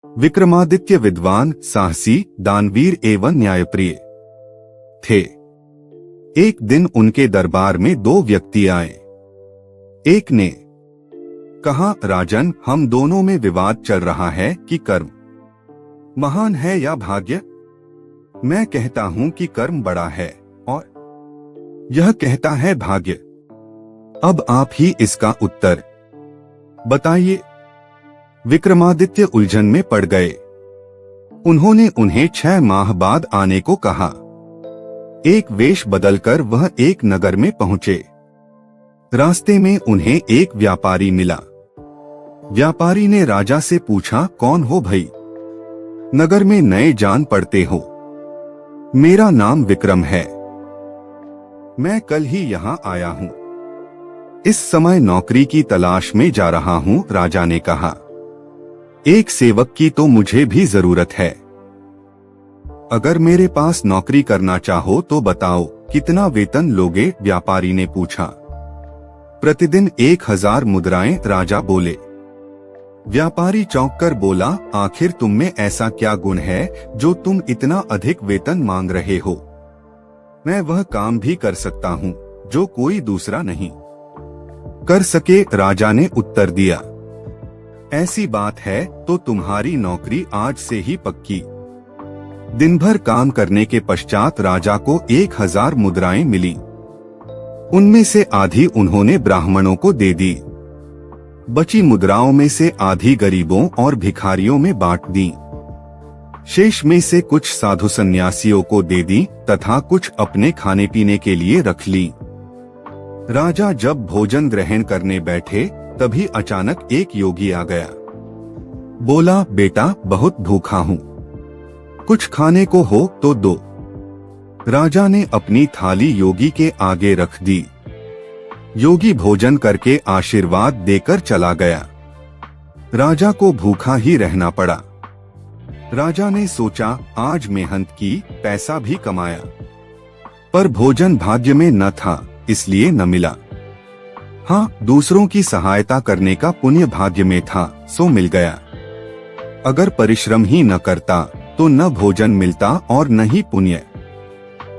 विक्रमादित्य विद्वान, साहसी, दानवीर एवं न्यायप्रिय थे। एक दिन उनके दरबार में दो व्यक्ति आए। एक ने कहा, राजन, हम दोनों में विवाद चल रहा है कि कर्म महान है या भाग्य। मैं कहता हूं कि कर्म बड़ा है और यह कहता है भाग्य। अब आप ही इसका उत्तर बताइए। विक्रमादित्य उलझन में पड़ गए। उन्होंने उन्हें 6 माह बाद आने को कहा। एक वेश बदलकर वह एक नगर में पहुंचे। रास्ते में उन्हें एक व्यापारी मिला। व्यापारी ने राजा से पूछा, कौन हो भई? नगर में नए जान पड़ते हो। मेरा नाम विक्रम है, मैं कल ही यहाँ आया हूँ। इस समय नौकरी की तलाश में जा रहा हूँ। राजा ने कहा, एक सेवक की तो मुझे भी जरूरत है। अगर मेरे पास नौकरी करना चाहो तो बताओ, कितना वेतन लोगे? व्यापारी ने पूछा। प्रतिदिन 1000 मुद्राएं, राजा बोले। व्यापारी चौंक कर बोला, आखिर तुम में ऐसा क्या गुण है जो तुम इतना अधिक वेतन मांग रहे हो? मैं वह काम भी कर सकता हूँ जो कोई दूसरा नहीं कर सके। राजा ने उत्तर दिया, ऐसी बात है तो तुम्हारी नौकरी आज से ही पक्की। दिन भर काम करने के पश्चात राजा को 1000 मुद्राएं मिली। उनमें से आधी उन्होंने ब्राह्मणों को दे दी। बची मुद्राओं में से आधी गरीबों और भिखारियों में बांट दी। शेष में से कुछ साधु सन्यासियों को दे दी तथा कुछ अपने खाने पीने के लिए रख ली। राजा जब भोजन ग्रहण करने बैठे तभी अचानक एक योगी आ गया। बोला, बेटा, बहुत भूखा हूँ, कुछ खाने को हो तो दो। राजा ने अपनी थाली योगी के आगे रख दी। योगी भोजन करके आशीर्वाद देकर चला गया। राजा को भूखा ही रहना पड़ा। राजा ने सोचा, आज मेहनत की, पैसा भी कमाया, पर भोजन भाग्य में न था, इसलिए न मिला। हाँ, दूसरों की सहायता करने का पुण्य भाग्य में था, सो मिल गया। अगर परिश्रम ही न करता तो न भोजन मिलता और न ही पुण्य।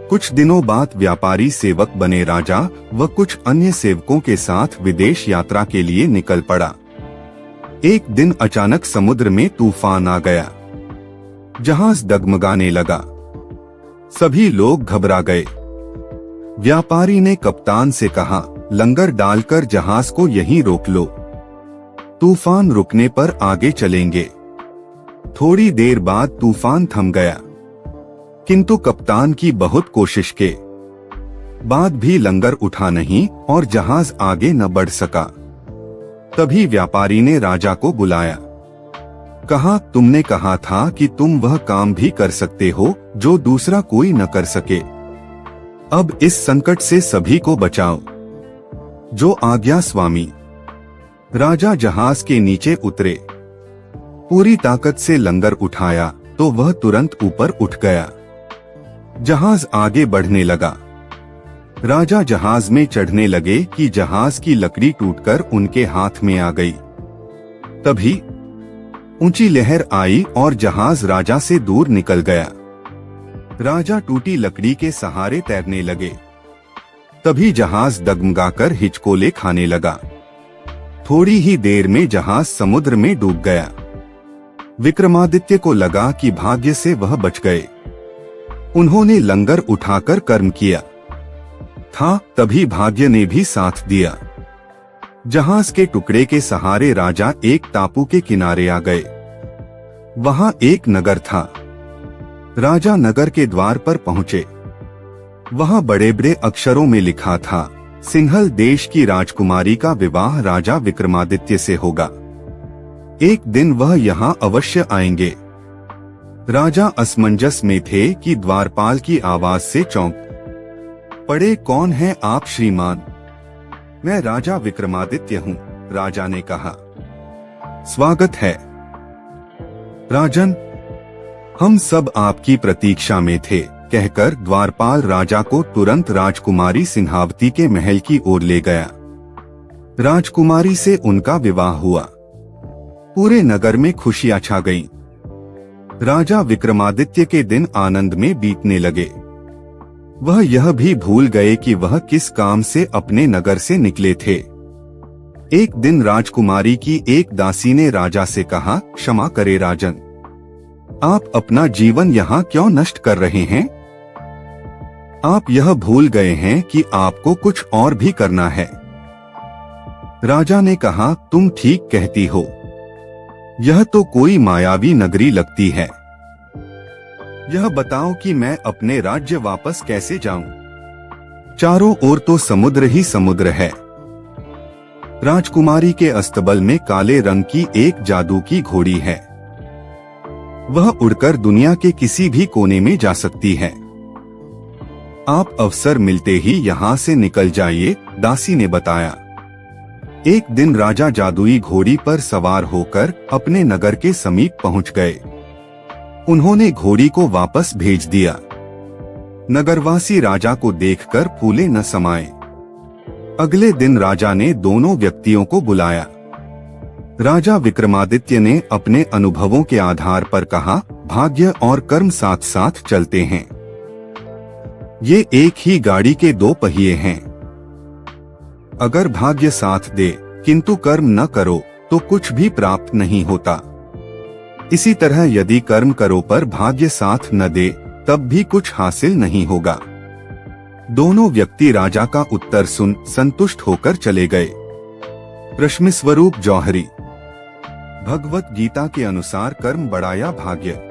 कुछ दिनों बाद व्यापारी सेवक बने राजा व कुछ अन्य सेवकों के साथ विदेश यात्रा के लिए निकल पड़ा। एक दिन अचानक समुद्र में तूफान आ गया। जहाज डगमगाने लगा। सभी लोग घबरा गए। व्यापारी ने कप्तान से कहा, लंगर डालकर जहाज को यहीं रोक लो, तूफान रुकने पर आगे चलेंगे। थोड़ी देर बाद तूफान थम गया, किंतु कप्तान की बहुत कोशिश के बाद भी लंगर उठा नहीं और जहाज आगे न बढ़ सका। तभी व्यापारी ने राजा को बुलाया। कहा, तुमने कहा था कि तुम वह काम भी कर सकते हो जो दूसरा कोई न कर सके। अब इस संकट से सभी को बचाओ। जो आज्ञा स्वामी। राजा जहाज के नीचे उतरे। पूरी ताकत से लंगर उठाया तो वह तुरंत ऊपर उठ गया। जहाज आगे बढ़ने लगा। राजा जहाज में चढ़ने लगे कि जहाज की लकड़ी टूटकर उनके हाथ में आ गई। तभी ऊंची लहर आई और जहाज राजा से दूर निकल गया। राजा टूटी लकड़ी के सहारे तैरने लगे। तभी जहाज डगमगाकर हिचकोले खाने लगा। थोड़ी ही देर में जहाज समुद्र में डूब गया। विक्रमादित्य को लगा कि भाग्य से वह बच गए। उन्होंने लंगर उठाकर कर्म किया था, तभी भाग्य ने भी साथ दिया। जहाज के टुकड़े के सहारे राजा एक टापू के किनारे आ गए। वहां एक नगर था। राजा नगर के द्वार पर पहुंचे। वहां बड़े बड़े अक्षरों में लिखा था, सिंहल देश की राजकुमारी का विवाह राजा विक्रमादित्य से होगा। एक दिन वह यहाँ अवश्य आएंगे। राजा असमंजस में थे कि द्वारपाल की आवाज से चौंक पड़े। कौन है आप श्रीमान? मैं राजा विक्रमादित्य हूँ, राजा ने कहा। स्वागत है राजन, हम सब आपकी प्रतीक्षा में थे, कहकर द्वारपाल राजा को तुरंत राजकुमारी सिंहावती के महल की ओर ले गया। राजकुमारी से उनका विवाह हुआ। पूरे नगर में खुशियां छा गईं। राजा विक्रमादित्य के दिन आनंद में बीतने लगे। वह यह भी भूल गए कि वह किस काम से अपने नगर से निकले थे। एक दिन राजकुमारी की एक दासी ने राजा से कहा, क्षमा करे राजन, आप अपना जीवन यहाँ क्यों नष्ट कर रहे हैं? आप यह भूल गए हैं कि आपको कुछ और भी करना है। राजा ने कहा, तुम ठीक कहती हो, यह तो कोई मायावी नगरी लगती है। यह बताओ कि मैं अपने राज्य वापस कैसे जाऊं? चारों ओर तो समुद्र ही समुद्र है। राजकुमारी के अस्तबल में काले रंग की एक जादू की घोड़ी है। वह उड़कर दुनिया के किसी भी कोने में जा सकती है। आप अवसर मिलते ही यहाँ से निकल जाइए, दासी ने बताया। एक दिन राजा जादुई घोड़ी पर सवार होकर अपने नगर के समीप पहुंच गए। उन्होंने घोड़ी को वापस भेज दिया। नगरवासी राजा को देखकर फूले न समाये। अगले दिन राजा ने दोनों व्यक्तियों को बुलाया। राजा विक्रमादित्य ने अपने अनुभवों के आधार पर कहा, भाग्य और कर्म साथ साथ चलते हैं। ये एक ही गाड़ी के दो पहिए हैं। अगर भाग्य साथ दे किंतु कर्म न करो तो कुछ भी प्राप्त नहीं होता। इसी तरह यदि कर्म करो पर भाग्य साथ न दे तब भी कुछ हासिल नहीं होगा। दोनों व्यक्ति राजा का उत्तर सुन संतुष्ट होकर चले गए। प्रश्न स्वरूप जौहरी। भगवत गीता के अनुसार कर्म बड़ा या भाग्य?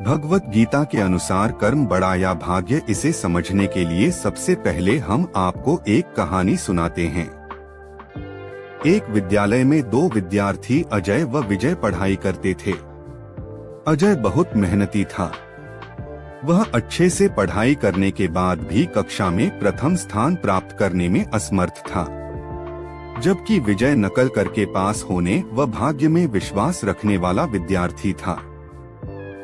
भगवत गीता के अनुसार कर्म बड़ा या भाग्य, इसे समझने के लिए सबसे पहले हम आपको एक कहानी सुनाते हैं। एक विद्यालय में दो विद्यार्थी अजय व विजय पढ़ाई करते थे। अजय बहुत मेहनती था। वह अच्छे से पढ़ाई करने के बाद भी कक्षा में प्रथम स्थान प्राप्त करने में असमर्थ था, जबकि विजय नकल करके पास होने व भाग्य में विश्वास रखने वाला विद्यार्थी था।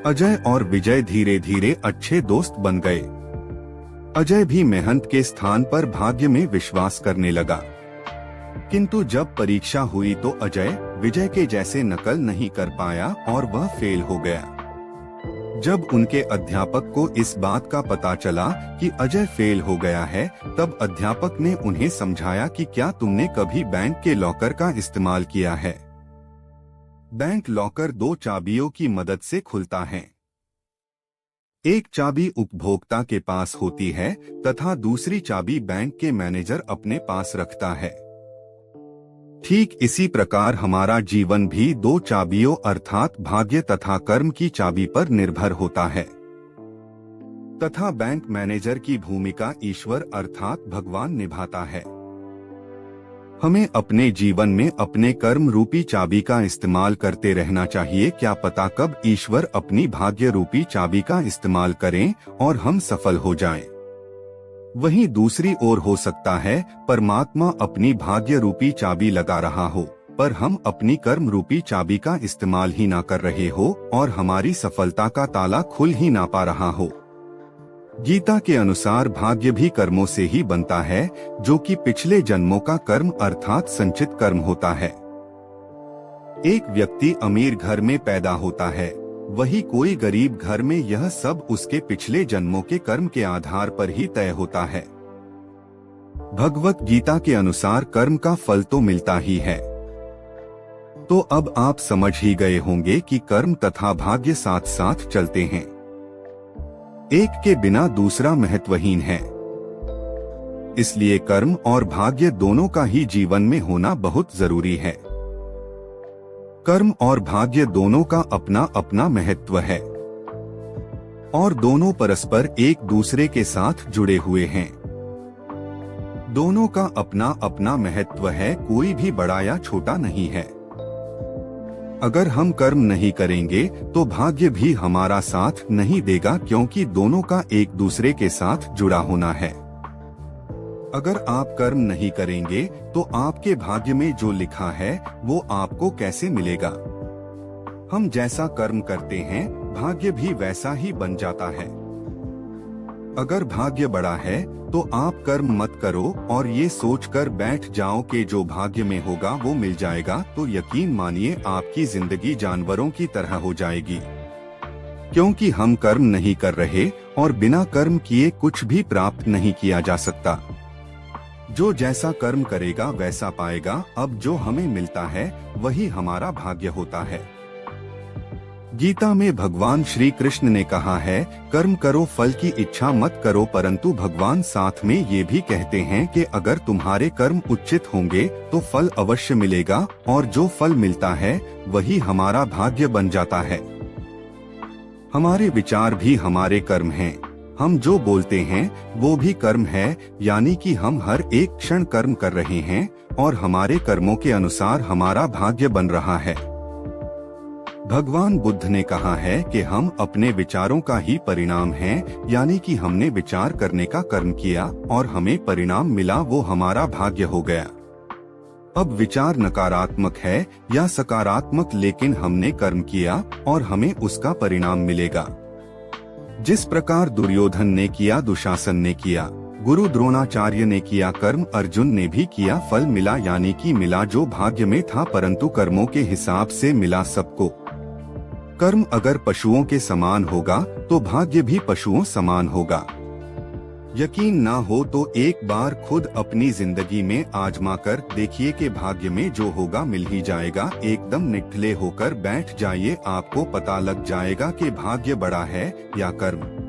अजय और विजय धीरे धीरे अच्छे दोस्त बन गए। अजय भी मेहनत के स्थान पर भाग्य में विश्वास करने लगा, किंतु जब परीक्षा हुई तो अजय विजय के जैसे नकल नहीं कर पाया और वह फेल हो गया। जब उनके अध्यापक को इस बात का पता चला कि अजय फेल हो गया है, तब अध्यापक ने उन्हें समझाया कि क्या तुमने कभी बैंक के लॉकर का इस्तेमाल किया है? बैंक लॉकर दो चाबियों की मदद से खुलता है। एक चाबी उपभोक्ता के पास होती है तथा दूसरी चाबी बैंक के मैनेजर अपने पास रखता है। ठीक इसी प्रकार हमारा जीवन भी दो चाबियों अर्थात भाग्य तथा कर्म की चाबी पर निर्भर होता है, तथा बैंक मैनेजर की भूमिका ईश्वर अर्थात भगवान निभाता है। हमें अपने जीवन में अपने कर्म रूपी चाबी का इस्तेमाल करते रहना चाहिए। क्या पता कब ईश्वर अपनी भाग्य रूपी चाबी का इस्तेमाल करें और हम सफल हो जाएं। वहीं दूसरी ओर हो सकता है परमात्मा अपनी भाग्य रूपी चाबी लगा रहा हो, पर हम अपनी कर्म रूपी चाबी का इस्तेमाल ही ना कर रहे हो और हमारी सफलता का ताला खुल ही ना पा रहा हो। गीता के अनुसार भाग्य भी कर्मों से ही बनता है, जो कि पिछले जन्मों का कर्म अर्थात संचित कर्म होता है। एक व्यक्ति अमीर घर में पैदा होता है, वही कोई गरीब घर में, यह सब उसके पिछले जन्मों के कर्म के आधार पर ही तय होता है। भगवत गीता के अनुसार कर्म का फल तो मिलता ही है। तो अब आप समझ ही गए होंगे कि कर्म तथा भाग्य साथ साथ चलते हैं, एक के बिना दूसरा महत्वहीन है। इसलिए कर्म और भाग्य दोनों का ही जीवन में होना बहुत जरूरी है। कर्म और भाग्य दोनों का अपना अपना महत्व है और दोनों परस्पर एक दूसरे के साथ जुड़े हुए हैं। दोनों का अपना अपना महत्व है, कोई भी बड़ा या छोटा नहीं है। अगर हम कर्म नहीं करेंगे तो भाग्य भी हमारा साथ नहीं देगा, क्योंकि दोनों का एक दूसरे के साथ जुड़ा होना है। अगर आप कर्म नहीं करेंगे तो आपके भाग्य में जो लिखा है वो आपको कैसे मिलेगा? हम जैसा कर्म करते हैं भाग्य भी वैसा ही बन जाता है। अगर भाग्य बड़ा है तो आप कर्म मत करो और ये सोचकर बैठ जाओ कि जो भाग्य में होगा वो मिल जाएगा, तो यकीन मानिए आपकी जिंदगी जानवरों की तरह हो जाएगी। क्योंकि हम कर्म नहीं कर रहे और बिना कर्म किए कुछ भी प्राप्त नहीं किया जा सकता। जो जैसा कर्म करेगा वैसा पाएगा। अब जो हमें मिलता है वही हमारा भाग्य होता है। गीता में भगवान श्री कृष्ण ने कहा है, कर्म करो, फल की इच्छा मत करो। परंतु भगवान साथ में ये भी कहते हैं कि अगर तुम्हारे कर्म उचित होंगे तो फल अवश्य मिलेगा, और जो फल मिलता है वही हमारा भाग्य बन जाता है। हमारे विचार भी हमारे कर्म हैं। हम जो बोलते हैं वो भी कर्म है, यानी कि हम हर एक क्षण कर्म कर रहे हैं और हमारे कर्मों के अनुसार हमारा भाग्य बन रहा है। भगवान बुद्ध ने कहा है कि हम अपने विचारों का ही परिणाम हैं, यानी कि हमने विचार करने का कर्म किया और हमें परिणाम मिला, वो हमारा भाग्य हो गया। अब विचार नकारात्मक है या सकारात्मक, लेकिन हमने कर्म किया और हमें उसका परिणाम मिलेगा। जिस प्रकार दुर्योधन ने किया, दुशासन ने किया, गुरु द्रोणाचार्य ने किया, कर्म अर्जुन ने भी किया, फल मिला, यानी कि मिला जो भाग्य में था, परंतु कर्मों के हिसाब से मिला सबको। कर्म अगर पशुओं के समान होगा तो भाग्य भी पशुओं समान होगा। यकीन ना हो तो एक बार खुद अपनी जिंदगी में आजमा कर देखिए कि भाग्य में जो होगा मिल ही जाएगा। एकदम निठल्ले होकर बैठ जाइए, आपको पता लग जाएगा कि भाग्य बड़ा है या कर्म।